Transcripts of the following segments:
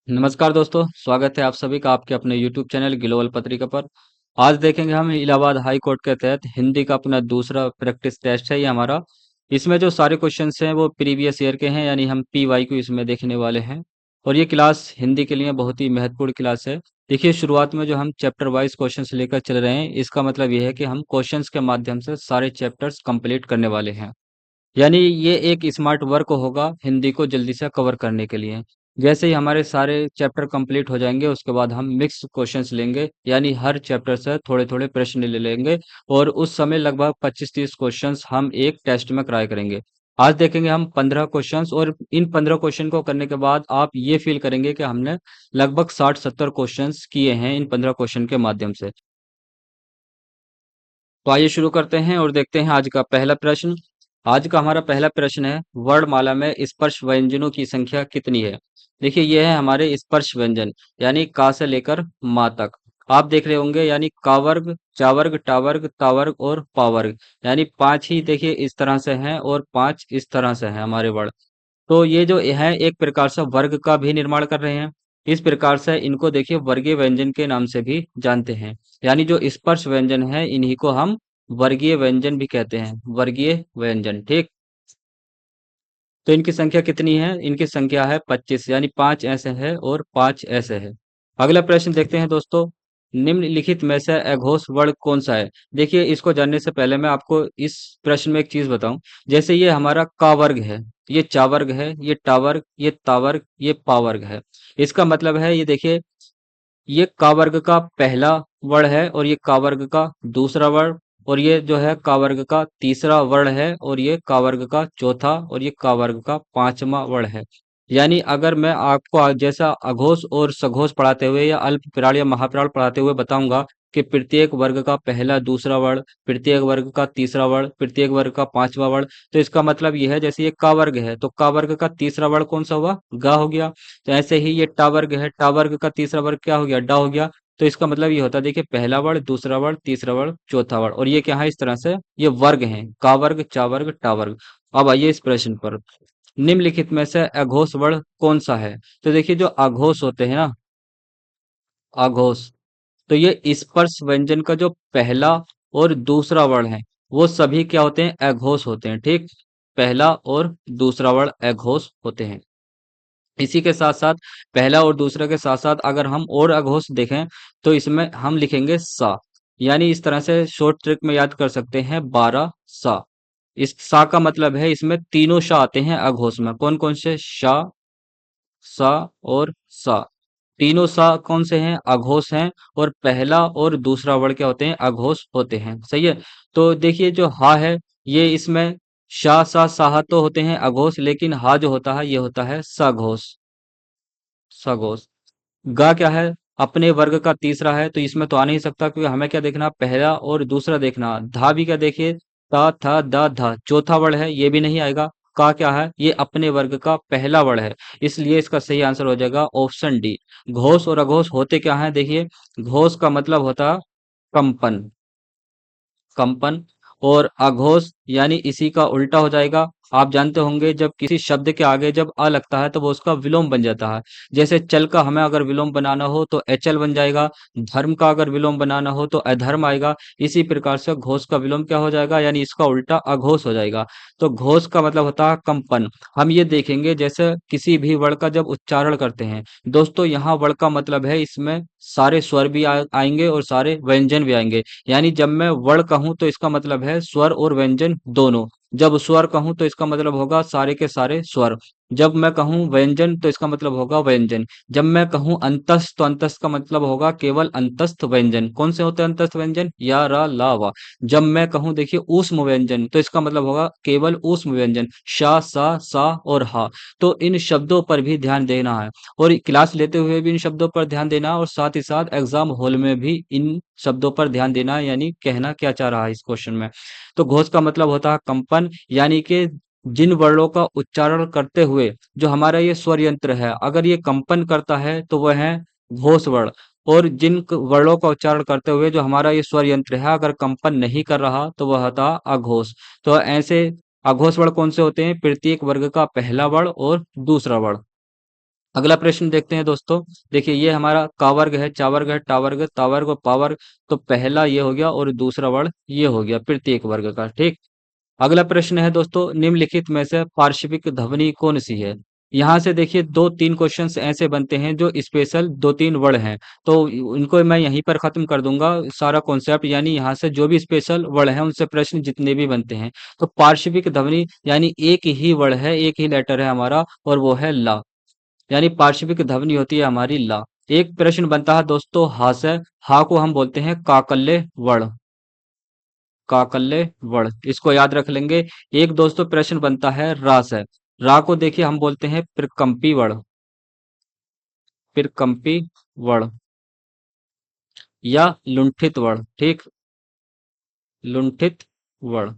नमस्कार दोस्तों, स्वागत है आप सभी का आपके अपने यूट्यूब चैनल ग्लोबल पत्रिका पर। आज देखेंगे हम इलाहाबाद हाई कोर्ट के तहत हिंदी का अपना दूसरा प्रैक्टिस टेस्ट है ये हमारा। इसमें जो सारे क्वेश्चंस हैं वो प्रीवियस ईयर के हैं, यानी हम PY इसमें देखने वाले हैं। और ये क्लास हिंदी के लिए बहुत ही महत्वपूर्ण क्लास है। देखिए, शुरुआत में जो हम चैप्टर वाइज क्वेश्चंस लेकर चल रहे हैं, इसका मतलब ये है कि हम क्वेश्चंस के माध्यम से सारे चैप्टर्स कंप्लीट करने वाले हैं। यानी ये एक स्मार्ट वर्क होगा हिंदी को जल्दी से कवर करने के लिए। जैसे ही हमारे सारे चैप्टर कंप्लीट हो जाएंगे, उसके बाद हम मिक्स क्वेश्चंस लेंगे, यानी हर चैप्टर से थोड़े थोड़े प्रश्न ले लेंगे। और उस समय लगभग 25-30 क्वेश्चंस हम एक टेस्ट में कराया करेंगे। आज देखेंगे हम 15 क्वेश्चंस, और इन 15 क्वेश्चन को करने के बाद आप ये फील करेंगे कि हमने लगभग 60-70 क्वेश्चंस किए हैं इन 15 क्वेश्चन के माध्यम से। तो आइए शुरू करते हैं और देखते हैं आज का पहला प्रश्न। आज का हमारा पहला प्रश्न है, वर्णमाला में स्पर्श व्यंजनों की संख्या कितनी है। देखिए, ये है हमारे स्पर्श व्यंजन, यानी का से लेकर मा तक। आप देख रहे होंगे, यानी का वर्ग, चा वर्ग, टा वर्ग, ता वर्ग और पा वर्ग। यानी पांच ही देखिए इस तरह से हैं और पांच इस तरह से हैं हमारे वर्ण। तो ये जो है एक प्रकार से वर्ग का भी निर्माण कर रहे हैं। इस प्रकार से इनको देखिए वर्गीय व्यंजन के नाम से भी जानते हैं। यानी जो स्पर्श व्यंजन है, इन्हीं को हम वर्गीय व्यंजन भी कहते हैं, वर्गीय व्यंजन। ठीक। तो इनकी संख्या कितनी है? इनकी संख्या है 25, यानी पांच ऐसे है और पांच ऐसे है। अगला प्रश्न देखते हैं दोस्तों। निम्नलिखित में से अघोष वर्ण कौन सा है? देखिए, इसको जानने से पहले मैं आपको इस प्रश्न में एक चीज बताऊं। जैसे ये हमारा का वर्ग है, ये चा वर्ग है, ये टा वर्ग, ये ता वर्ग, ये पा वर्ग है। इसका मतलब है, ये देखिए, ये का वर्ग का पहला वर्ण है और ये का वर्ग का दूसरा वर्ण, और ये जो है का वर्ग का तीसरा वर्ण है, और ये का वर्ग का चौथा, और ये का वर्ग का पांचवा वर्ण है। यानी अगर मैं आपको जैसा अघोष और सघोष पढ़ाते हुए या अल्पप्राण या महाप्राण पढ़ाते हुए बताऊंगा कि प्रत्येक वर्ग का पहला दूसरा वर्ण, प्रत्येक वर्ग का तीसरा वर्ण, प्रत्येक वर्ग का पांचवा वर्ण, तो इसका मतलब यह है, जैसे ये का वर्ग है तो का वर्ग का तीसरा वर्ण कौन सा हुआ? गा हो गया। तो ऐसे ही ये टा वर्ग है, टा वर्ग का तीसरा वर्ग क्या हो गया? डा हो गया। तो इसका मतलब ये होता है, देखिए, पहला वर्ण, दूसरा वर्ण, तीसरा वर्ण, चौथा वर्ण, और ये क्या है? इस तरह से ये वर्ग हैं, का वर्ग, चा वर्ग, टा वर्ग। अब आइए इस प्रश्न पर। निम्नलिखित में से अघोष वर्ण कौन सा है? तो देखिए, जो अघोष होते हैं ना, अघोष, तो ये स्पर्श व्यंजन का जो पहला और दूसरा वर्ण है, वो सभी क्या होते हैं? अघोष होते हैं। ठीक। पहला और दूसरा वर्ण अघोष होते हैं। इसी के साथ साथ, पहला और दूसरा के साथ साथ अगर हम और अघोष देखें, तो इसमें हम लिखेंगे सा। यानी इस तरह से शॉर्ट ट्रिक में याद कर सकते हैं, 12 सा। इस सा का मतलब है इसमें तीनों शा आते हैं अघोष में। कौन कौन से? शा, सा और सा। तीनों सा कौन से हैं? अघोष हैं। और पहला और दूसरा वर्ण क्या होते हैं? अघोष होते हैं। सही है। तो देखिए, जो हा है, ये इसमें शा, सा, साहा तो होते हैं अघोष, लेकिन हा जो होता है ये होता है सघोष। सघोष। गा क्या है? अपने वर्ग का तीसरा है, तो इसमें तो आ नहीं सकता, क्योंकि हमें क्या देखना? पहला और दूसरा देखना। धा भी क्या देखिए? ता, था, दा, धा, चौथा वर्ण है, ये भी नहीं आएगा। का क्या है? ये अपने वर्ग का पहला वर्ण है, इसलिए इसका सही आंसर हो जाएगा ऑप्शन डी। घोष और अघोष होते क्या है? देखिए, घोष का मतलब होता है कंपन, कंपन। और अघोष यानी इसी का उल्टा हो जाएगा। आप जानते होंगे, जब किसी शब्द के आगे जब अ लगता है तो वो उसका विलोम बन जाता है। जैसे चल का हमें अगर विलोम बनाना हो तो अचल बन जाएगा। धर्म का अगर विलोम बनाना हो तो अधर्म आएगा। इसी प्रकार से घोष का विलोम क्या हो जाएगा? यानी इसका उल्टा अघोष हो जाएगा। तो घोष का मतलब होता है कंपन। हम ये देखेंगे, जैसे किसी भी वर्ण का जब उच्चारण करते हैं दोस्तों, यहाँ वर्ण का मतलब है इसमें सारे स्वर भी आएंगे और सारे व्यंजन भी आएंगे। यानी जब मैं वर्ण कहूं तो इसका मतलब है स्वर और व्यंजन दोनों। जब स्वर कहूं तो इसका मतलब होगा सारे के सारे स्वर। जब मैं कहूं व्यंजन तो इसका मतलब होगा व्यंजन। जब मैं कहूं अंतस्थ तो अंतस्थ का मतलब होगा केवल अंतस्थ व्यंजन। कौन से होते हैं अंतस्थ व्यंजन? या, रा, ला, वा। जब मैं कहूं देखिए ऊष्म व्यंजन, तो इसका मतलब होगा केवल ऊष्म व्यंजन, शा, सा और हा। तो इन शब्दों पर भी ध्यान देना है, और क्लास लेते हुए भी इन शब्दों पर ध्यान देना, और साथ ही साथ एग्जाम हॉल में भी इन शब्दों पर ध्यान देना, यानी कहना क्या चाह रहा है इस क्वेश्चन में। तो घोष का मतलब होता है कंपन, यानी कि जिन वर्णों का उच्चारण करते हुए जो हमारा ये स्वर यंत्र है, अगर ये कंपन करता है तो वह है घोष वर्ण। और जिन वर्णों का उच्चारण करते हुए जो हमारा ये स्वर यंत्र है अगर कंपन नहीं कर रहा, तो वह होता अघोष। तो ऐसे अघोष वर्ण कौन से होते हैं? प्रत्येक वर्ग का पहला वर्ण और दूसरा वर्ण। अगला प्रश्न देखते हैं दोस्तों। देखिए ये हमारा का वर्ग है, चा वर्ग है, टा वर्ग, ता वर्ग और पा वर्ग। तो पहला ये हो गया और दूसरा वर्ग ये हो गया प्रत्येक वर्ग का। ठीक। अगला प्रश्न है दोस्तों, निम्नलिखित में से पार्श्विक ध्वनि कौन सी है? यहाँ से देखिए दो तीन क्वेश्चंस ऐसे बनते हैं जो स्पेशल दो तीन वर्ड हैं। तो इनको मैं यहीं पर खत्म कर दूंगा सारा कॉन्सेप्ट, यानी यहाँ से जो भी स्पेशल वर्ड हैं उनसे प्रश्न जितने भी बनते हैं। तो पार्श्विक ध्वनि यानी एक ही वर्ड है, एक ही लेटर है हमारा, और वो है ला। यानी पार्श्विक ध्वनि होती है हमारी ला। एक प्रश्न बनता है दोस्तों हा से। हा को हम बोलते हैं काकल्य वर्ण। काकल्य वर्ण, इसको याद रख लेंगे। एक दोस्तों प्रश्न बनता है रा से। रा को देखिए हम बोलते हैं प्रकंपी वर्ण। प्रकंपी वर्ण या लुंठित वर्ण। ठीक। लुंठित वर्ण।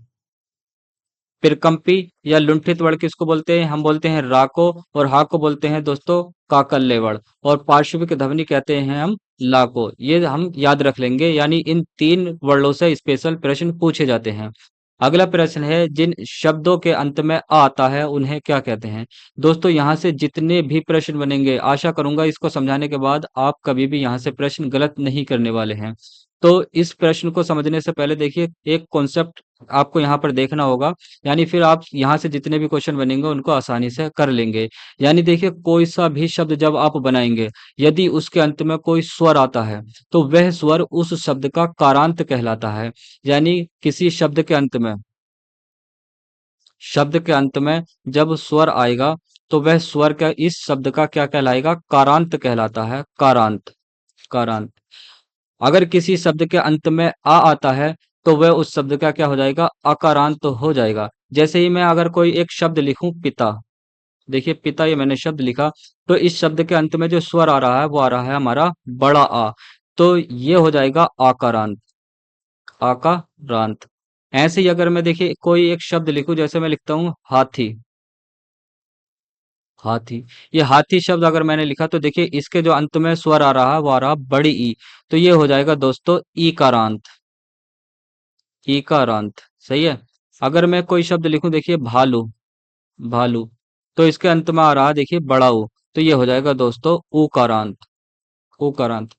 प्रकंपी या लुंठित वर्ण किसको बोलते हैं? हम बोलते हैं रा को। और हा को बोलते हैं दोस्तों काकल्य वर्ण। और पार्श्विक ध्वनि कहते हैं हम ला को। ये हम याद रख लेंगे, यानी इन तीन वर्णों से स्पेशल प्रश्न पूछे जाते हैं। अगला प्रश्न है, जिन शब्दों के अंत में आ आता है उन्हें क्या कहते हैं? दोस्तों यहाँ से जितने भी प्रश्न बनेंगे, आशा करूंगा इसको समझाने के बाद आप कभी भी यहाँ से प्रश्न गलत नहीं करने वाले हैं। तो इस प्रश्न को समझने से पहले देखिए एक कॉन्सेप्ट आपको यहाँ पर देखना होगा। यानी फिर आप यहाँ से जितने भी क्वेश्चन बनेंगे उनको आसानी से कर लेंगे। यानी देखिए कोई सा भी शब्द जब आप बनाएंगे, यदि उसके अंत में कोई स्वर आता है तो वह स्वर उस शब्द का कारांत कहलाता है। यानी किसी शब्द के अंत में जब स्वर आएगा तो वह स्वर का इस शब्द का क्या कहलाएगा? कारांत कहलाता है। कारांत। कारांत। अगर किसी शब्द के अंत में आ आता है तो वह उस शब्द का क्या हो जाएगा? अकारांत हो जाएगा। जैसे ही मैं अगर कोई एक शब्द लिखूं पिता, देखिए पिता ये मैंने शब्द लिखा, तो इस शब्द के अंत में जो स्वर आ रहा है वो आ रहा है हमारा बड़ा आ। तो ये हो जाएगा आकारांत। आकारांत। ऐसे ही अगर मैं देखिए कोई एक शब्द लिखूं, जैसे मैं लिखता हूं हाथी। हाथी। ये हाथी शब्द अगर मैंने लिखा तो देखिए इसके जो अंत में स्वर आ रहा है वो आ रहा बड़ी ई। तो ये हो जाएगा दोस्तों ईकारांत। ईकारांत। सही है। अगर मैं कोई शब्द लिखूं, देखिए भालू। भालू। तो इसके अंत में आ रहा देखिए बड़ा ऊ। तो ये हो जाएगा दोस्तों ऊकारांत। ऊकारांत।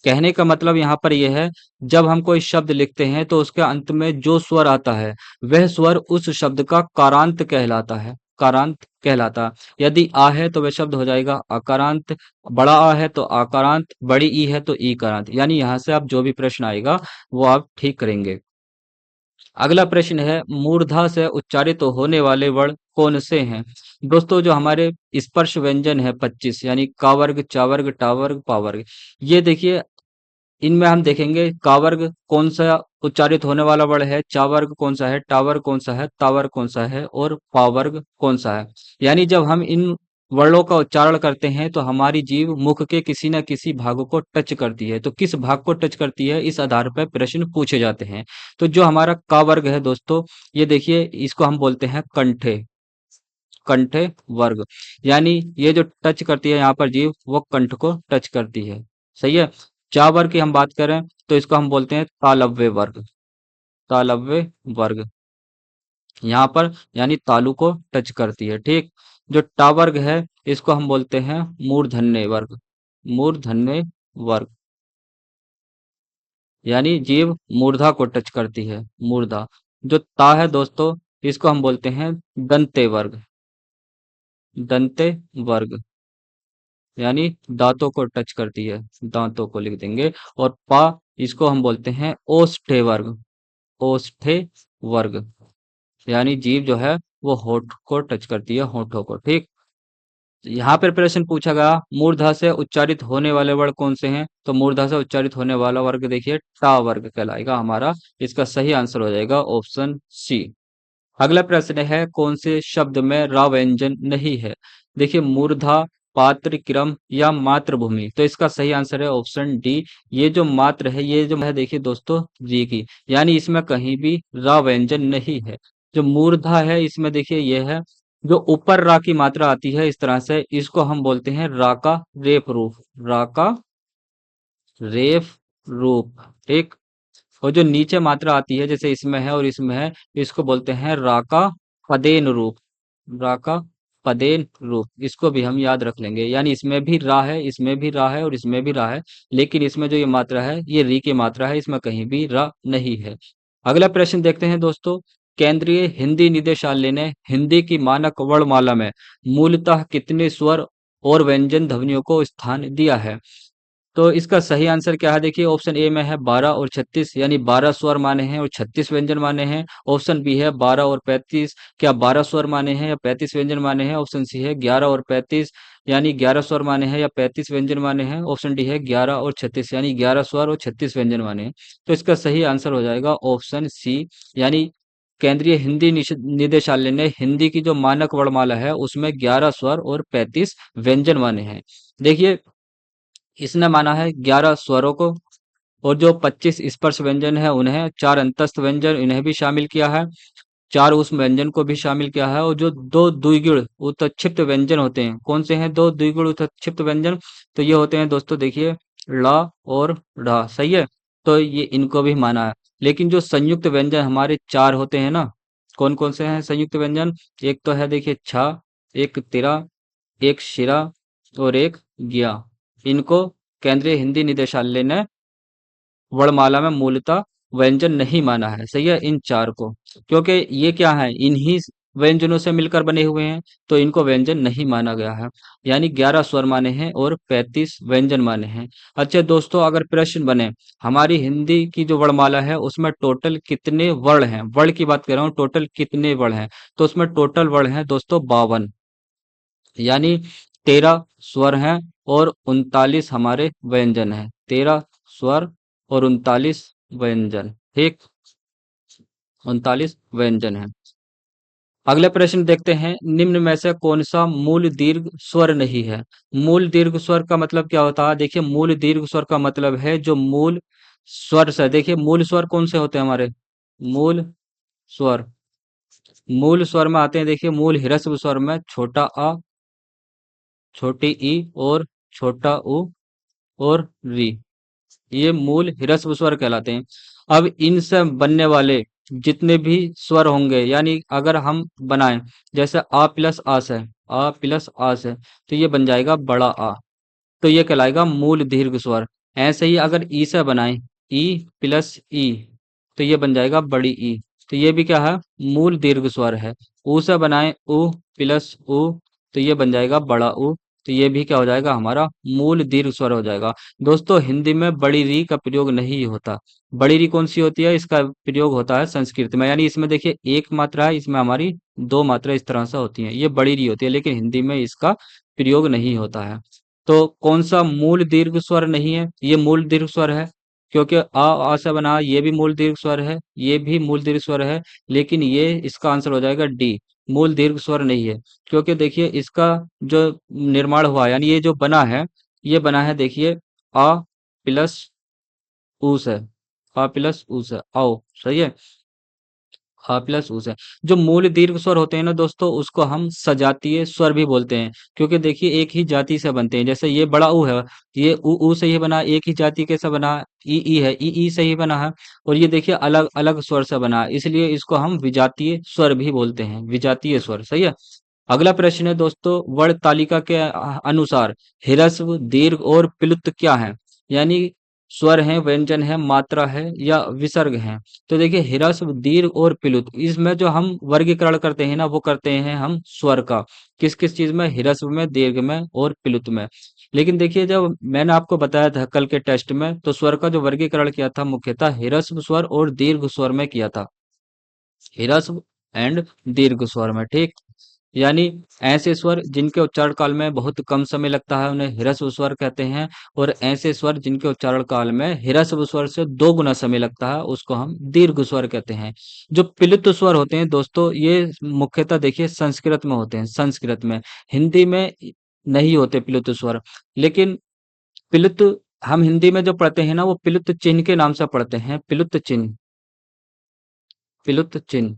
कहने का मतलब यहाँ पर यह है, जब हम कोई शब्द लिखते हैं तो उसके अंत में जो स्वर आता है वह स्वर उस शब्द का कारांत कहलाता है। कारांत कहलाता है। यदि आ है तो वह शब्द हो जाएगा अकारांत। बड़ा आ है तो आकारांत, बड़ी ई है तो ई कारांत। यानी यहाँ से आप जो भी प्रश्न आएगा वो आप ठीक करेंगे। अगला प्रश्न है, मूर्धा से उच्चारित होने वाले वर्ण कौन से हैं? दोस्तों जो हमारे स्पर्श व्यंजन है 25, यानी का वर्ग, चा वर्ग, टा वर्ग, पा वर्ग, ये देखिए इनमें हम देखेंगे का वर्ग कौन सा उच्चारित होने वाला वर्ण है, चा वर्ग कौन सा है, टा वर्ग कौन सा है, ता वर्ग कौन सा है और पा वर्ग कौन सा है। यानी जब हम इन वर्णों का उच्चारण करते हैं तो हमारी जीभ मुख के किसी न किसी भाग को टच करती है। तो किस भाग को टच करती है, इस आधार पर प्रश्न पूछे जाते हैं। तो जो हमारा का वर्ग है दोस्तों, ये देखिए इसको हम बोलते हैं कंठे। कंठे वर्ग। यानी ये जो टच करती है यहाँ पर जीभ, वो कंठ को टच करती है। सही है। चा वर्ग की हम बात करें तो इसको हम बोलते हैं तालव्य वर्ग। तालव्य वर्ग। यहाँ पर यानी तालु को टच करती है। ठीक। जो टा वर्ग है इसको हम बोलते हैं मूर्धन्य वर्ग। मूर्धन्य वर्ग। यानी जीभ मूर्धा को टच करती है। मूर्धा। जो ता है दोस्तों, इसको हम बोलते हैं दंते वर्ग। दंते वर्ग। यानी दांतों को टच करती है। दांतों को लिख देंगे। और पा, इसको हम बोलते हैं ओष्ठे वर्ग। ओष्ठे वर्ग। यानी जीभ जो है वो होठ को टच करती है, होठों को। ठीक। यहाँ पर प्रश्न पूछा गया मूर्धा से उच्चारित होने वाले वर्ग कौन से हैं? तो मूर्धा से उच्चारित होने वाला वर्ग देखिए टा वर्ग कहलाएगा हमारा। इसका सही आंसर हो जाएगा ऑप्शन सी। अगला प्रश्न है, कौन से शब्द में रा व्यंजन नहीं है? देखिए मूर्धा, पात्र, क्रम या मातृभूमि। तो इसका सही आंसर है ऑप्शन डी। ये जो मात्र है, ये जो है देखिए दोस्तों जी की, यानी इसमें कहीं भी रा व्यंजन नहीं है। जो मूर्धा है इसमें देखिए ये है, जो ऊपर रा की मात्रा आती है इस तरह से, इसको हम बोलते हैं रा का रेफ रूप। रा का रेफ रूप। ठीक। और जो नीचे मात्रा आती है जैसे इसमें है और इसमें है, इसको बोलते हैं रा का पदेन रूप। रा का पदेन रूप, इसको भी हम याद रख लेंगे। यानी इसमें भी रा है, इसमें भी रा है और इसमें भी रा है, लेकिन इसमें जो ये मात्रा है ये री की मात्रा है, इसमें कहीं भी रा नहीं है। अगला प्रश्न देखते हैं दोस्तों। केंद्रीय हिंदी निदेशालय ने हिंदी की मानक वर्णमाला में मूलतः कितने स्वर और व्यंजन ध्वनियों को स्थान दिया है? तो इसका सही आंसर क्या है? देखिए ऑप्शन ए में है 12 और 36, यानी 12 स्वर माने हैं और 36 व्यंजन माने हैं। ऑप्शन बी है 12 और 35, क्या 12 स्वर माने हैं या 35 व्यंजन माने हैं। ऑप्शन सी है 11 और 35, यानी 11 स्वर माने हैं या 35 व्यंजन माने हैं। ऑप्शन डी है 11 और 36, यानी 11 स्वर और 36 व्यंजन माने हैं। तो इसका सही आंसर हो जाएगा ऑप्शन सी, यानी केंद्रीय हिंदी निदेशालय ने हिंदी की जो मानक वर्णमाला है उसमें 11 स्वर और 35 व्यंजन माने हैं। देखिए इसने माना है 11 स्वरों को, और जो 25 स्पर्श व्यंजन है उन्हें, 4 अंतस्थ व्यंजन इन्हें भी शामिल किया है, 4 उष्म व्यंजन को भी शामिल किया है, और जो 2 द्विगुण उत्क्षिप्त व्यंजन होते हैं, कौन से हैं 2 द्विगुण उत्क्षिप्त व्यंजन? तो ये होते हैं दोस्तों, देखिए ला और ढा, सही है। तो ये इनको भी माना है। लेकिन जो संयुक्त व्यंजन हमारे 4 होते हैं ना, कौन कौन से हैं संयुक्त व्यंजन? एक तो है देखिए छा, एक तिरा, एक शिरा और एक ज्ञा। इनको केंद्रीय हिंदी निदेशालय ने वर्णमाला में मूलतः व्यंजन नहीं माना है, सही है, इन 4 को, क्योंकि ये क्या है, इन्हीं व्यंजनों से मिलकर बने हुए हैं, तो इनको व्यंजन नहीं माना गया है। यानी 11 स्वर माने हैं और 35 व्यंजन माने हैं। अच्छा दोस्तों, अगर प्रश्न बने हमारी हिंदी की जो वर्णमाला है उसमें टोटल कितने वर्ण हैं, वर्ण की बात कर रहा हूँ, टोटल कितने वर्ण हैं, तो उसमें टोटल वर्ण है दोस्तों 52, यानी 13 स्वर हैं और 39 हमारे व्यंजन हैं। 13 स्वर और 39 व्यंजन, ठीक, 39 व्यंजन हैं। अगले प्रश्न देखते हैं, निम्न में से कौन सा मूल दीर्घ स्वर नहीं है? मूल दीर्घ स्वर का मतलब क्या होता है? देखिए मूल दीर्घ स्वर का मतलब है जो मूल स्वर से, देखिए मूल स्वर कौन से होते हैं हमारे? मूल स्वर, मूल स्वर में आते हैं, देखिए मूल ह्रस्व स्वर में छोटा आ, छोटी ई और छोटा उ और री, ये मूल ह्रस्व स्वर कहलाते हैं। अब इनसे बनने वाले जितने भी स्वर होंगे, यानी अगर हम बनाएं, जैसे आ प्लस आ से, आ प्लस आ से, तो ये बन जाएगा बड़ा आ, तो ये कहलाएगा मूल दीर्घ स्वर। ऐसे ही अगर ई से बनाएं, ई प्लस ई, तो ये बन जाएगा बड़ी ई, तो ये भी क्या है, मूल दीर्घ स्वर है। ऊ से बनाएं, उ प्लस उ, तो ये बन जाएगा बड़ा उ, तो ये भी क्या हो जाएगा, हमारा मूल दीर्घ स्वर हो जाएगा। दोस्तों हिंदी में बड़ी री का प्रयोग नहीं होता। बड़ी री कौन सी होती है? इसका प्रयोग होता है संस्कृत में, यानी इसमें देखिए एक मात्रा है, इसमें हमारी 2 मात्रा इस तरह से होती हैं, ये बड़ी री होती है, लेकिन हिंदी में इसका प्रयोग नहीं होता है। तो कौन सा मूल दीर्घ स्वर नहीं है? ये मूल दीर्घ स्वर है, क्योंकि आ से बना, ये भी मूल दीर्घ स्वर है, ये भी मूल दीर्घ स्वर है, लेकिन ये इसका आंसर हो जाएगा डी, मूल दीर्घ स्वर नहीं है। क्योंकि देखिए इसका जो निर्माण हुआ, यानी ये जो बना है, ये बना है देखिए आ प्लस ऊ से, आ प्लस ऊ से, आओ, सही है, आ प्लस ऊ से। जो मूल दीर्घ स्वर होते हैं ना दोस्तों, उसको हम सजातीय स्वर भी बोलते हैं, क्योंकि देखिए एक ही जाति से बनते हैं। जैसे ये बड़ा ऊ है, ये ऊ से ही बना, एक ही जाति के से बना, ई है, ई से ही बना है, और ये देखिए अलग अलग स्वर से बना है, इसलिए इसको हम विजातीय स्वर भी बोलते हैं, विजातीय स्वर, सही है। अगला प्रश्न है दोस्तों, वर्ण तालिका के अनुसार ह्रस्व, दीर्घ और प्लुत क्या है? यानी स्वर है, व्यंजन है, मात्रा है या विसर्ग है? तो देखिए ह्रस्व, दीर्घ और प्लुत, इसमें जो हम वर्गीकरण करते हैं ना, वो करते हैं हम स्वर का, किस किस चीज में? ह्रस्व में, दीर्घ में और प्लुत में। लेकिन देखिए जब मैंने आपको बताया था कल के टेस्ट में, तो स्वर का जो वर्गीकरण किया था मुख्यतः ह्रस्व स्वर और दीर्घ स्वर में किया था, ह्रस्व एंड दीर्घ स्वर में, ठीक। यानी ऐसे स्वर जिनके उच्चारण काल में बहुत कम समय लगता है उन्हें ह्रस्व स्वर कहते हैं, और ऐसे स्वर जिनके उच्चारण काल में ह्रस्व स्वर से 2 गुना समय लगता है उसको हम दीर्घ स्वर कहते हैं। जो प्लुत स्वर होते हैं दोस्तों, ये मुख्यतः देखिए संस्कृत में होते हैं, संस्कृत में, हिंदी में नहीं होते प्लुत स्वर। लेकिन प्लुत हम हिंदी में जो पढ़ते हैं ना, वो प्लुत चिन्ह के नाम से पढ़ते हैं, प्लुत चिन्ह, प्लुत चिन्ह,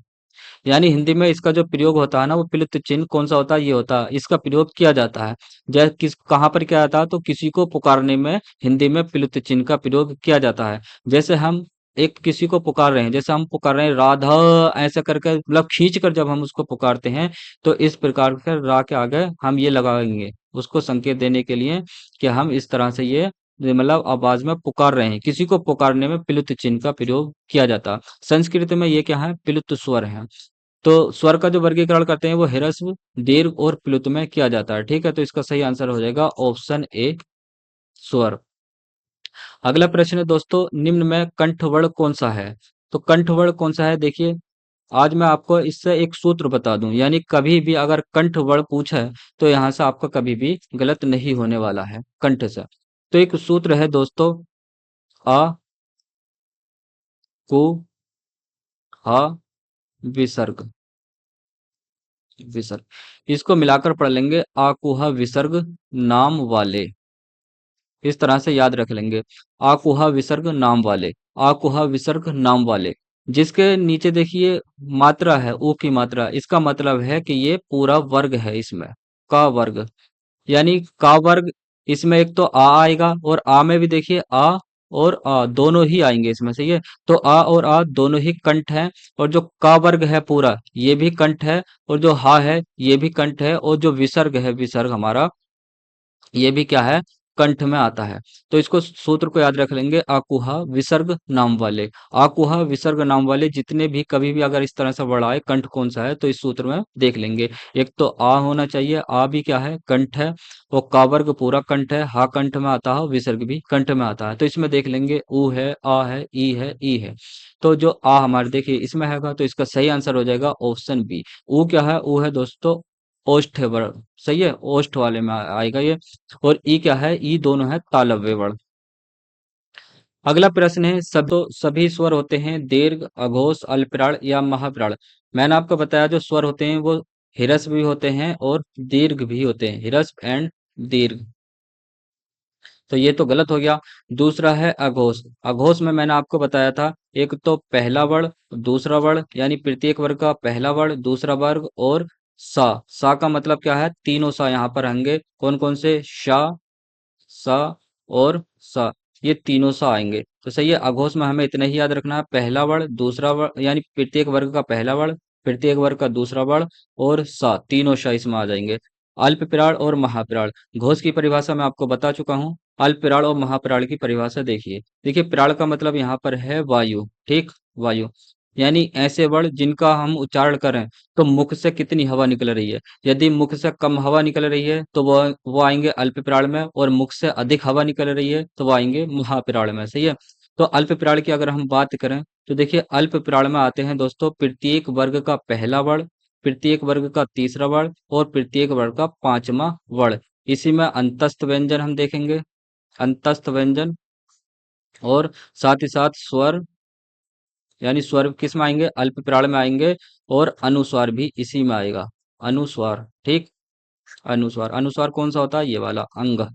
यानी हिंदी में इसका जो प्रयोग होता है ना, वो प्लुत चिन्ह कौन सा होता है? ये होता है, इसका प्रयोग किया जाता है। जैसे किस कहाँ पर किया जाता है? तो किसी को पुकारने में हिंदी में प्लुत चिन्ह का प्रयोग किया जाता है। जैसे हम एक किसी को पुकार रहे हैं, जैसे हम पुकार रहे हैं राधा, ऐसा करके मतलब खींच कर जब हम उसको पुकारते हैं, तो इस प्रकार से रा के आगे हम ये लगाएंगे, उसको संकेत देने के लिए कि हम इस तरह से ये मतलब आवाज में पुकार रहे हैं। किसी को पुकारने में प्लुत चिन्ह का प्रयोग किया जाता है। संस्कृत में ये क्या है, प्लुत स्वर है। तो स्वर का जो वर्गीकरण करते हैं वो ह्रस्व, दीर्घ और प्लुत में किया जाता है। ठीक है, तो इसका सही आंसर हो जाएगा ऑप्शन ए, स्वर। अगला प्रश्न है दोस्तों, निम्न में कंठवर्ण कौन सा है? तो कंठवर्ण कौन सा है, देखिए आज मैं आपको इससे एक सूत्र बता दूं, यानी कभी भी अगर कंठवर्ण पूछा है तो यहाँ से आपका कभी भी गलत नहीं होने वाला है कंठ से। तो एक सूत्र है दोस्तों, अ, कु, ह, विसर्ग, विसर्ग, इसको मिलाकर पढ़ लेंगे, आकुहा विसर्ग नाम वाले। इस तरह से याद रख लेंगे, आकुहा विसर्ग नाम वाले, आकुहा विसर्ग नाम वाले। जिसके नीचे देखिए मात्रा है, ऊ की मात्रा, इसका मतलब है कि ये पूरा वर्ग है इसमें, का वर्ग, यानी का वर्ग। इसमें एक तो आ आएगा, और आ में भी देखिए आ और आ दोनों ही आएंगे इसमें से, ये तो आ और आ दोनों ही कंठ है। और जो का वर्ग है पूरा, ये भी कंठ है, और जो हा है ये भी कंठ है, और जो विसर्ग है, विसर्ग हमारा, ये भी क्या है, कंठ में आता है। तो इसको सूत्र को याद रख लेंगे, आकुहा विसर्ग नाम वाले। आकुहा विसर्ग नाम वाले जितने भी कभी भी अगर इस तरह से वर्ड आए, कंठ कौन सा है तो इस सूत्र में देख लेंगे। एक तो आ होना चाहिए, आ भी क्या है, कंठ है। वो का वर्ग पूरा कंठ है, हा कंठ में आता है, विसर्ग भी कंठ में आता है। तो इसमें देख लेंगे, ऊ है, आ है, ई है, ई है। तो जो आ हमारे देखिए इसमें हैगा, तो इसका सही आंसर हो जाएगा ऑप्शन बी। ऊ क्या है, ऊ है दोस्तों ओष्ठ वर्ण, सही है, ओष्ठ वाले में आएगा ये। और ई क्या है, ई दोनों है तालव्य वर्ण। अगला प्रश्न है, सभी स्वर होते हैं दीर्घ, अघोष, अल्पप्राण या महाप्राण? मैंने आपको बताया जो स्वर होते हैं वो ह्रस्व भी होते हैं और दीर्घ भी होते हैं, ह्रस्व एंड दीर्घ। तो ये तो गलत हो गया। दूसरा है अघोष। अघोष में मैंने आपको बताया था, एक तो पहला वर्ण, दूसरा वर्ण, यानी प्रत्येक वर्ग का पहला वर्ण, दूसरा वर्ग और सा। सा का मतलब क्या है, तीनों सा यहाँ पर होंगे, कौन कौन से, शा, सा और सा, ये तीनों सा आएंगे। तो सही है, अघोष में हमें इतना ही याद रखना है, पहला वर्ण, दूसरा वर्ण, यानी प्रत्येक वर्ग का पहला वर्ण, प्रत्येक वर्ग का दूसरा वर्ण और सा, तीनों सा इसमें आ जाएंगे। अल्पप्राण और महाप्राण, घोष की परिभाषा मैं आपको बता चुका हूँ। अल्पप्राण और महाप्राण की परिभाषा देखिए, देखिए प्राण का मतलब यहाँ पर है वायु, ठीक, वायु, यानी ऐसे वर्ण जिनका हम उच्चारण करें तो मुख से कितनी हवा निकल रही है। यदि मुख से कम हवा निकल रही है तो वो आएंगे अल्पप्राण में, और मुख से अधिक हवा निकल रही है तो वो आएंगे महाप्राण में, सही है। तो अल्पप्राण की अगर हम बात करें तो देखिए अल्पप्राण में आते हैं दोस्तों प्रत्येक वर्ग का पहला वर्ण, प्रत्येक वर्ग का तीसरा वर्ण और प्रत्येक वर्ग का पांचवा वर्ण। इसी में अंतस्थ व्यंजन हम देखेंगे, अंतस्थ व्यंजन, और साथ ही साथ स्वर, यानी स्वर किस में आएंगे, अल्पप्राण में आएंगे, और अनुस्वार भी इसी में आएगा, अनुस्वार, ठीक, अनुस्वार, अनुस्वार कौन सा होता है, ये वाला अंग।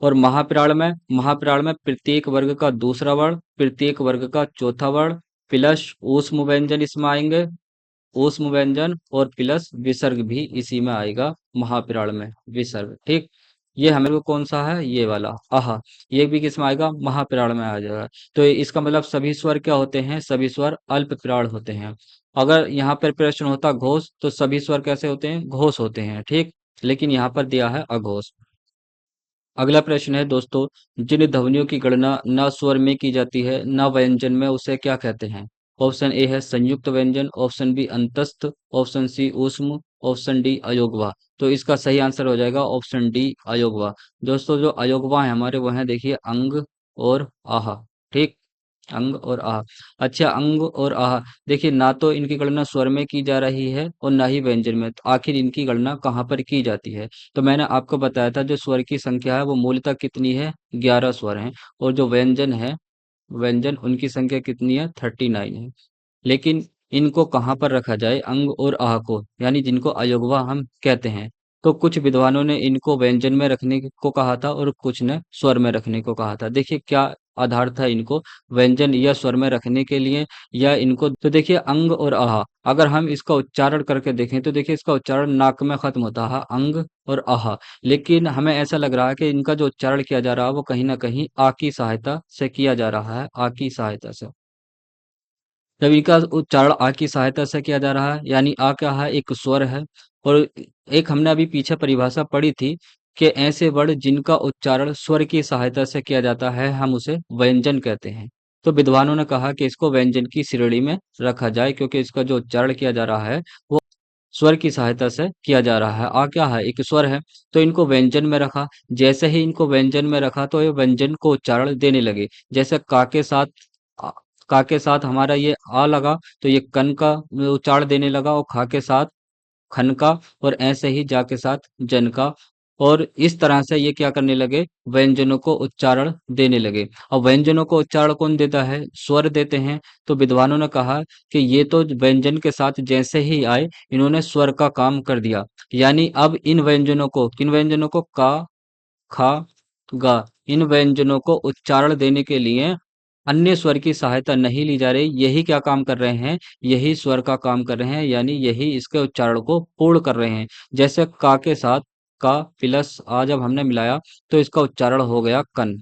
और महाप्राण में प्रत्येक वर्ग का दूसरा वर्ण, प्रत्येक वर्ग का चौथा वर्ण, प्लस ऊष्म व्यंजन इसमें आएंगे, ऊष्म व्यंजन और प्लस विसर्ग भी इसी में आएगा, महाप्राण में विसर्ग, ठीक। ये हमें को कौन सा है, ये वाला आह, ये भी किस में आएगा, महाप्राण में आ जाएगा। तो इसका मतलब सभी स्वर क्या होते हैं, सभी स्वर अल्पप्राण होते हैं। अगर यहाँ पर प्रश्न होता घोष तो सभी स्वर कैसे होते हैं, घोष होते हैं, ठीक, लेकिन यहाँ पर दिया है अघोष। अगला प्रश्न है दोस्तों, जिन ध्वनियों की गणना न स्वर में की जाती है न व्यंजन में, उसे क्या कहते हैं? ऑप्शन ए है संयुक्त व्यंजन, ऑप्शन बी अंतस्थ, ऑप्शन सी ऊष्म, ऑप्शन डी अयोगवा। तो इसका सही आंसर हो जाएगा ऑप्शन डी अयोगवा। दोस्तों जो अयोगवा है हमारे वो हैं देखिए अंग और आह, ठीक, अंग और आह। अच्छा, अंग और आह, देखिए ना तो इनकी गणना स्वर में की जा रही है और ना ही व्यंजन में, तो आखिर इनकी गणना कहाँ पर की जाती है? तो मैंने आपको बताया था जो स्वर की संख्या है वो मूलतः कितनी है, 11 स्वर हैं, और जो व्यंजन है, व्यंजन उनकी संख्या कितनी है, 39 है। लेकिन इनको कहाँ पर रखा जाए, अंग और आह को, यानी जिनको अयोगवा हम कहते हैं, तो कुछ विद्वानों ने इनको व्यंजन में रखने को कहा था और कुछ ने स्वर में रखने को कहा था। देखिए क्या आधार था इनको व्यंजन या स्वर में रखने के लिए, या इनको, तो देखिए अंग और आह, अगर हम इसका उच्चारण करके देखें तो देखिए इसका उच्चारण नाक में खत्म होता है, अंग और आह। लेकिन हमें ऐसा लग रहा है कि इनका जो उच्चारण किया जा रहा है वो कहीं ना कहीं आ की सहायता से किया जा रहा है, आ की सहायता से। तब इनका उच्चारण आ की सहायता से किया जा रहा है, यानी आ क्या है, एक स्वर है। और एक हमने अभी पीछे परिभाषा पढ़ी थी कि ऐसे वर्ण जिनका उच्चारण स्वर की सहायता से किया जाता है हम उसे व्यंजन कहते हैं। तो विद्वानों ने कहा कि इसको व्यंजन की श्रेणी में रखा जाए, क्योंकि इसका जो उच्चारण किया जा रहा है वो स्वर की सहायता से किया जा रहा है। आ क्या है, एक स्वर है। तो इनको व्यंजन में रखा। जैसे ही इनको व्यंजन में रखा तो ये व्यंजन को उच्चारण देने लगे। जैसे का के साथ आ, का के साथ हमारा ये आ लगा तो ये कन का उच्चारण देने लगा, और खा के साथ खन का, और ऐसे ही जा के साथ जन का। और इस तरह से ये क्या करने लगे, व्यंजनों को उच्चारण देने लगे। और व्यंजनों को उच्चारण कौन देता है, स्वर देते हैं। तो विद्वानों ने कहा कि ये तो व्यंजन के साथ जैसे ही आए इन्होंने स्वर का काम कर दिया। यानी अब इन व्यंजनों को, किन व्यंजनों को, का, खा, गा, इन व्यंजनों को उच्चारण देने के लिए अन्य स्वर की सहायता नहीं ली जा रही। यही क्या काम कर रहे हैं, यही स्वर का काम कर रहे हैं, यानी यही इसके उच्चारण को पूर्ण कर रहे हैं। जैसे का के साथ का प्लस आ जब हमने मिलाया तो इसका उच्चारण हो गया कन।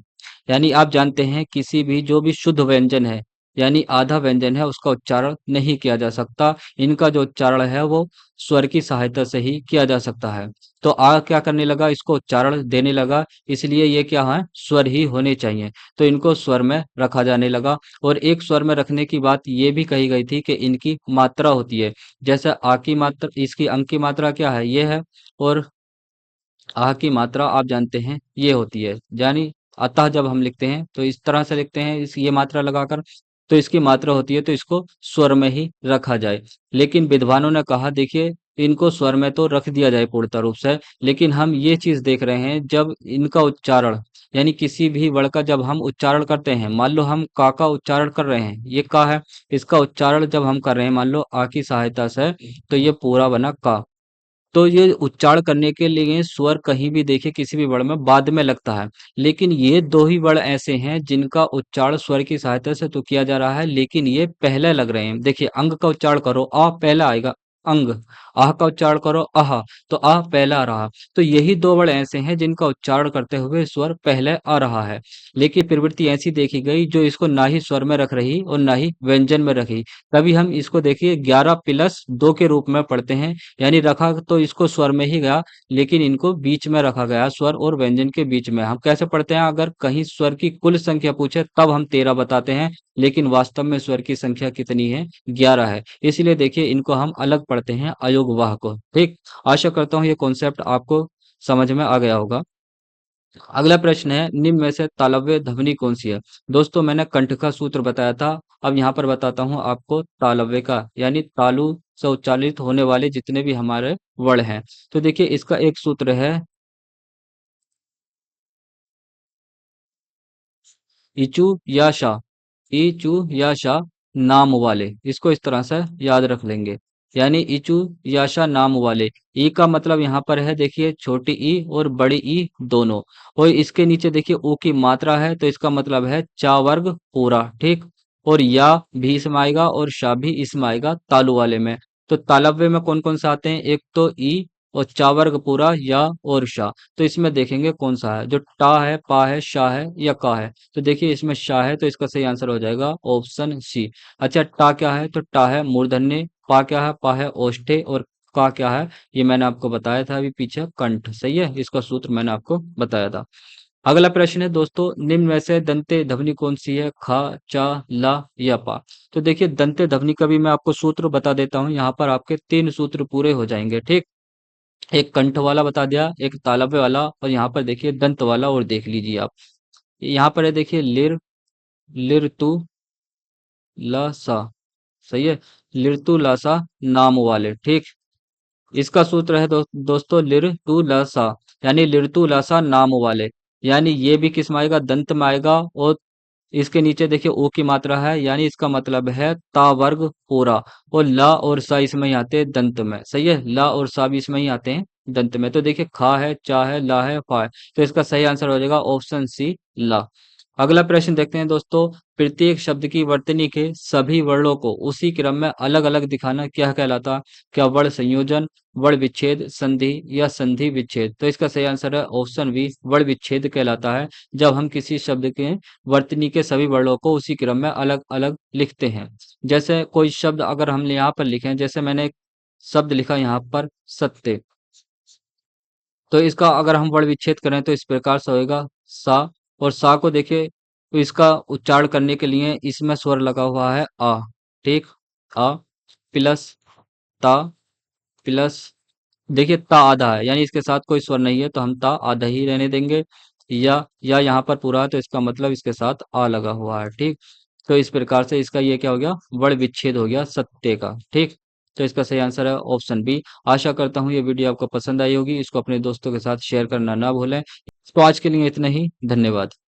यानी आप जानते हैं किसी भी जो भी शुद्ध व्यंजन है, यानी आधा व्यंजन है, उसका उच्चारण नहीं किया जा सकता। इनका जो उच्चारण है वो स्वर की सहायता से ही किया जा सकता है। तो आ क्या करने लगा, इसको उच्चारण देने लगा, इसलिए ये क्या है, स्वर ही होने चाहिए। तो इनको स्वर में रखा जाने लगा। और एक स्वर में रखने की बात ये भी कही गई थी कि इनकी मात्रा होती है। जैसे आ की मात्रा, इसकी अंक की मात्रा क्या है, ये है। और आह की मात्रा आप जानते हैं ये होती है, यानी अतः जब हम लिखते हैं तो इस तरह से लिखते हैं, इस ये मात्रा लगाकर। तो इसकी मात्रा होती है, तो इसको स्वर में ही रखा जाए। लेकिन विद्वानों ने कहा देखिए, इनको स्वर में तो रख दिया जाए पूर्णतः रूप से, लेकिन हम ये चीज देख रहे हैं जब इनका उच्चारण, यानी किसी भी वर्ण का जब हम उच्चारण करते हैं, मान लो हम का उच्चारण कर रहे हैं, ये का है, इसका उच्चारण जब हम कर रहे हैं मान लो आ की सहायता से, तो ये पूरा बना का। तो ये उच्चारण करने के लिए स्वर कहीं भी देखिए किसी भी वर्ण में बाद में लगता है। लेकिन ये दो ही वर्ण ऐसे हैं जिनका उच्चारण स्वर की सहायता से तो किया जा रहा है, लेकिन ये पहले लग रहे हैं। देखिए अंग का उच्चारण करो, आ पहला आएगा अंग। आह का उच्चारण करो, आह, तो आह पहला आ रहा। तो यही दो वर्ण ऐसे हैं जिनका उच्चारण करते हुए स्वर पहले आ रहा है। लेकिन प्रवृत्ति ऐसी देखी गई जो इसको ना ही स्वर में रख रही और ना ही व्यंजन में रखी। तभी हम इसको देखिए 11+2 के रूप में पढ़ते हैं। यानी रखा तो इसको स्वर में ही गया, लेकिन इनको बीच में रखा गया, स्वर और व्यंजन के बीच में। हम कैसे पढ़ते हैं, अगर कहीं स्वर की कुल संख्या पूछे तब हम 13 बताते हैं, लेकिन वास्तव में स्वर की संख्या कितनी है, 11 है। इसलिए देखिए इनको हम अलग पढ़ते हैं अयोगवाह को। ठीक, आशा करता हूँ ये कॉन्सेप्ट आपको समझ में आ गया होगा। अगला प्रश्न है, निम्न में से तालव्य ध्वनि कौन सी है। दोस्तों मैंने कंठ का सूत्र बताया था, अब यहाँ पर बताता हूँ आपको तालव्य का, यानी तालु से उच्चारित होने वाले जितने भी हमारे वर्ण हैं। तो देखिए इसका एक सूत्र है, इचु या शा, इचु या शा नाम वाले, इसको इस तरह से याद रख लेंगे। यानी इचु या शा नाम वाले। ई का मतलब यहाँ पर है देखिए छोटी ई और बड़ी ई दोनों। और इसके नीचे देखिए ऊ की मात्रा है, तो इसका मतलब है चा वर्ग पूरा। ठीक, और या भी इसमें आएगा और शा भी इसमें आएगा तालु वाले में। तो तालव्य में कौन कौन सा आते हैं, एक तो ई और चा वर्ग पूरा, या और शा। तो इसमें देखेंगे कौन सा है, जो टा है, पा है, शा है या का है। तो देखिए इसमें शाह है, तो इसका सही आंसर हो जाएगा ऑप्शन सी। अच्छा टा क्या है, तो टा है मूर्धन्य, पा क्या है, पा है ओष्ठे, और का क्या है, ये मैंने आपको बताया था अभी पीछे, कंठ। सही है, इसका सूत्र मैंने आपको बताया था। अगला प्रश्न है दोस्तों, निम्न में से दंते ध्वनि कौन सी है, खा, चा, ला या पा। तो देखिए दंते ध्वनि का भी मैं आपको सूत्र बता देता हूँ, यहाँ पर आपके 3 सूत्र पूरे हो जाएंगे। ठीक, एक कंठ वाला बता दिया, एक तालव्य वाला, और यहाँ पर देखिए दंत वाला, और देख लीजिए आप। यहाँ पर है देखिए लिर, लिरतु लसा। सही है, लिरतु लसा नाम वाले। ठीक, इसका सूत्र है दोस्तों लिरतु लसा, यानी लिरतु लसा नाम वाले। यानी ये भी किस में आएगा, दंत में आएगा। और इसके नीचे देखिए ओ की मात्रा है, यानी इसका मतलब है ता वर्ग पूरा। और ला और सा इसमें ही आते हैं दंत में। सही है, ला और सा भी इसमें ही आते हैं दंत में। तो देखिए खा है, चा है, ला है, पा है। तो इसका सही आंसर हो जाएगा ऑप्शन सी, ला। अगला प्रश्न देखते हैं दोस्तों, प्रत्येक शब्द की वर्तनी के सभी वर्णों को उसी क्रम में अलग अलग दिखाना क्या कहलाता? क्या वर्ण संयोजन, वर्ण विच्छेद, संधि या संधि विच्छेद? तो इसका सही आंसर है ऑप्शन बी, वर्ण विच्छेद कहलाता है जब हम किसी शब्द के वर्तनी के सभी वर्णों को उसी क्रम में अलग अलग लिखते हैं। जैसे कोई शब्द अगर हम यहाँ पर लिखें, जैसे मैंने एक शब्द लिखा यहाँ पर सत्य, तो इसका अगर हम वर्ण विच्छेद करें तो इस प्रकार से होएगा सा। और सा को देखिए, तो इसका उच्चारण करने के लिए इसमें स्वर लगा हुआ है आ। ठीक, आ प्लस ता प्लस, देखिए ता आधा है, यानी इसके साथ कोई स्वर नहीं है तो हम ता आधा ही रहने देंगे। या यहाँ पर पूरा है तो इसका मतलब इसके साथ आ लगा हुआ है। ठीक, तो इस प्रकार से इसका ये क्या हो गया, वर्ण विच्छेद हो गया सत्य का। ठीक, तो इसका सही आंसर है ऑप्शन बी। आशा करता हूँ ये वीडियो आपको पसंद आई होगी, इसको अपने दोस्तों के साथ शेयर करना ना भूलें। तो आज के लिए इतना ही, धन्यवाद।